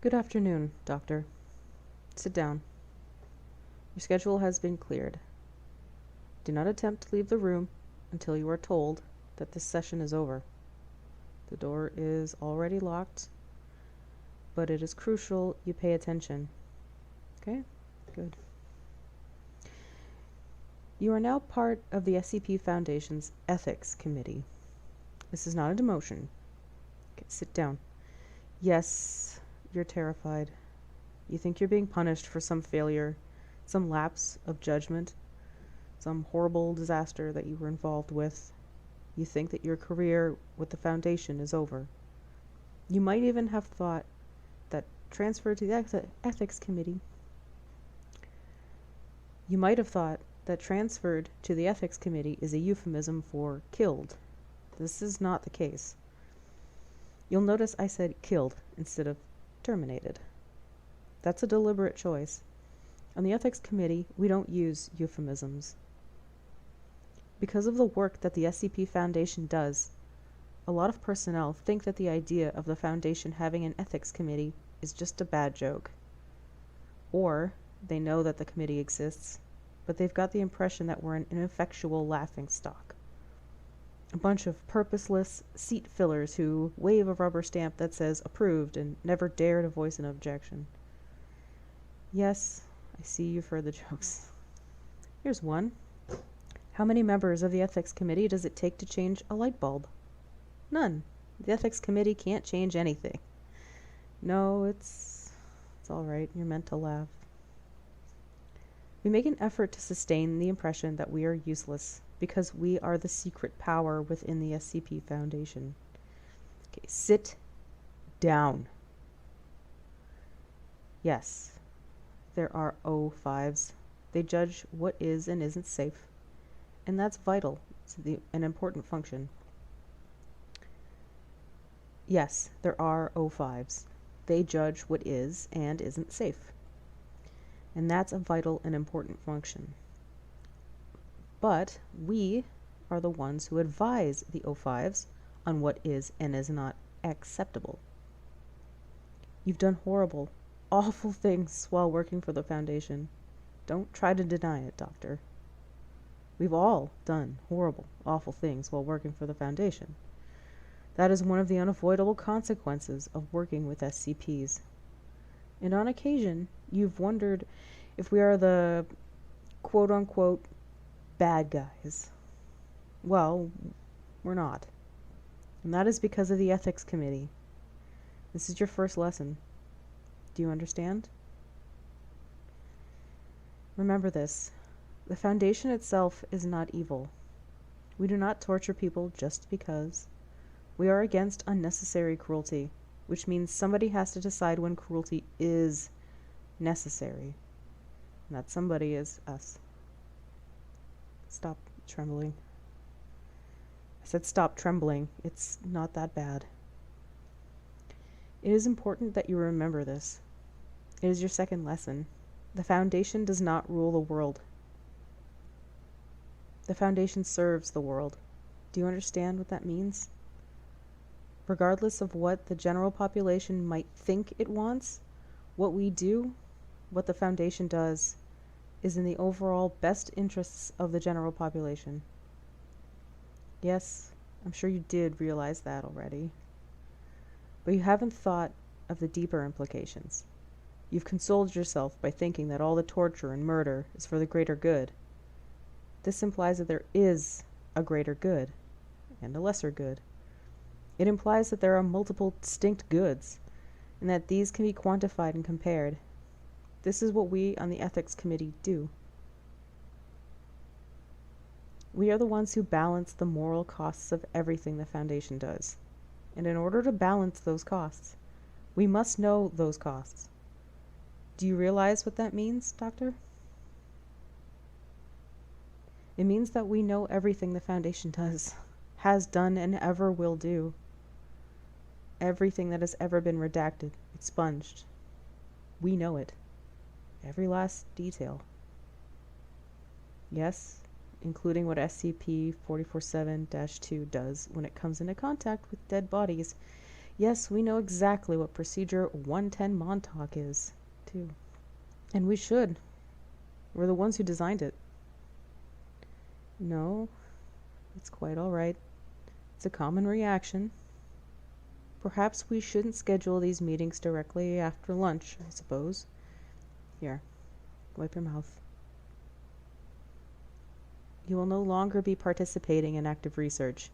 Good afternoon, Doctor. Sit down. Your schedule has been cleared. Do not attempt to leave the room until you are told that this session is over. The door is already locked, but it is crucial you pay attention. Okay? Good. You are now part of the SCP Foundation's Ethics Committee. This is not a demotion. Okay, sit down. Yes, you're terrified. You think you're being punished for some failure, some lapse of judgment, some horrible disaster that you were involved with. You think that your career with the Foundation is over. You might even have thought that transfer to the Ethics Committee. You might have thought that transferred to the Ethics Committee is a euphemism for killed. This is not the case. You'll notice I said killed instead of terminated. That's a deliberate choice. On the Ethics Committee, we don't use euphemisms. Because of the work that the SCP Foundation does, a lot of personnel think that the idea of the Foundation having an Ethics Committee is just a bad joke. Or they know that the committee exists, but they've got the impression that we're an ineffectual laughingstock. A bunch of purposeless seat fillers who wave a rubber stamp that says approved and never dare to voice an objection. Yes, I see you've heard the jokes. Here's one. How many members of the Ethics Committee does it take to change a light bulb? None. The Ethics Committee can't change anything. No, it's all right. You're meant to laugh. We make an effort to sustain the impression that we are useless because we are the secret power within the SCP Foundation. Okay, sit down. Yes, there are O5s. They judge what is and isn't safe, and that's vital to an important function. Yes, there are O5s. They judge what is and isn't safe, and that's a vital and important function. But we are the ones who advise the O5s on what is and is not acceptable. You've done horrible, awful things while working for the Foundation. Don't try to deny it, Doctor. We've all done horrible, awful things while working for the Foundation. That is one of the unavoidable consequences of working with SCPs. And on occasion, you've wondered if we are the quote-unquote bad guys. Well, we're not. And that is because of the Ethics Committee. This is your first lesson. Do you understand? Remember this. The Foundation itself is not evil. We do not torture people just because. We are against unnecessary cruelty, which means somebody has to decide when cruelty is necessary. And that somebody is us. Stop trembling. I said stop trembling. It's not that bad. It is important that you remember this. It is your second lesson. The Foundation does not rule the world. The Foundation serves the world. Do you understand what that means? Regardless of what the general population might think it wants, what we do, what the Foundation does, is in the overall best interests of the general population. Yes, I'm sure you did realize that already. But you haven't thought of the deeper implications. You've consoled yourself by thinking that all the torture and murder is for the greater good. This implies that there is a greater good and a lesser good. It implies that there are multiple distinct goods, and that these can be quantified and compared. This is what we on the Ethics Committee do. We are the ones who balance the moral costs of everything the Foundation does. And in order to balance those costs, we must know those costs. Do you realize what that means, Doctor? It means that we know everything the Foundation does, has done, and ever will do. Everything that has ever been redacted, expunged. We know it. Every last detail. Yes, including what SCP-44-7-2 does when it comes into contact with dead bodies. Yes, we know exactly what Procedure 110 Montauk is, too. And we should. We're the ones who designed it. No, it's quite all right. It's a common reaction. Perhaps we shouldn't schedule these meetings directly after lunch, I suppose. Here, wipe your mouth. You will no longer be participating in active research.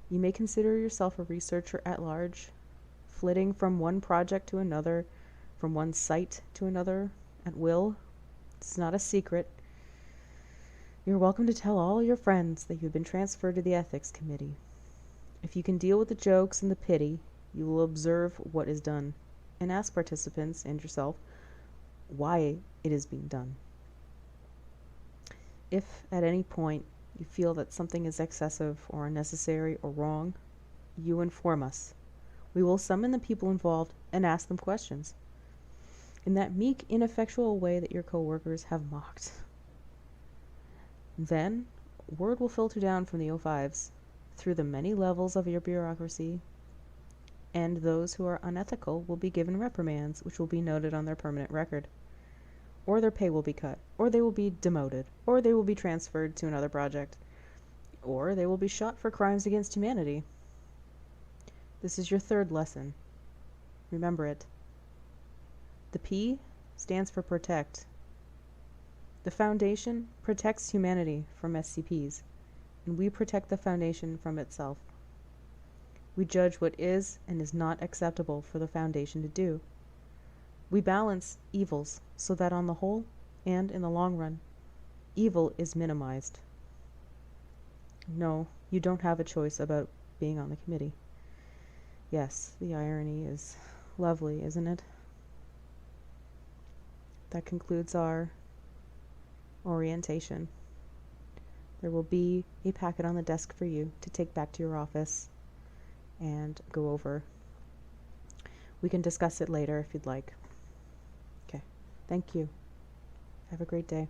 You may consider yourself a researcher at large, flitting from one project to another, from one site to another, at will. It's not a secret. You're welcome to tell all your friends that you've been transferred to the ethics committee. If you can deal with the jokes and the pity, you will observe what is done, and ask participants and yourself why it is being done. If at any point you feel that something is excessive or unnecessary or wrong, you inform us. We will summon the people involved and ask them questions, in that meek, ineffectual way that your coworkers have mocked. Then, word will filter down from the O5s, through the many levels of your bureaucracy, and those who are unethical will be given reprimands, which will be noted on their permanent record. Or their pay will be cut, or they will be demoted, or they will be transferred to another project, or they will be shot for crimes against humanity. This is your third lesson. Remember it. The P stands for protect. The Foundation protects humanity from SCPs, and we protect the Foundation from itself. We judge what is and is not acceptable for the Foundation to do. We balance evils so that on the whole, and in the long run, evil is minimized. No, you don't have a choice about being on the committee. Yes, the irony is lovely, isn't it? That concludes our orientation. There will be a packet on the desk for you to take back to your office and go over. We can discuss it later if you'd like. Okay, thank you. Have a great day.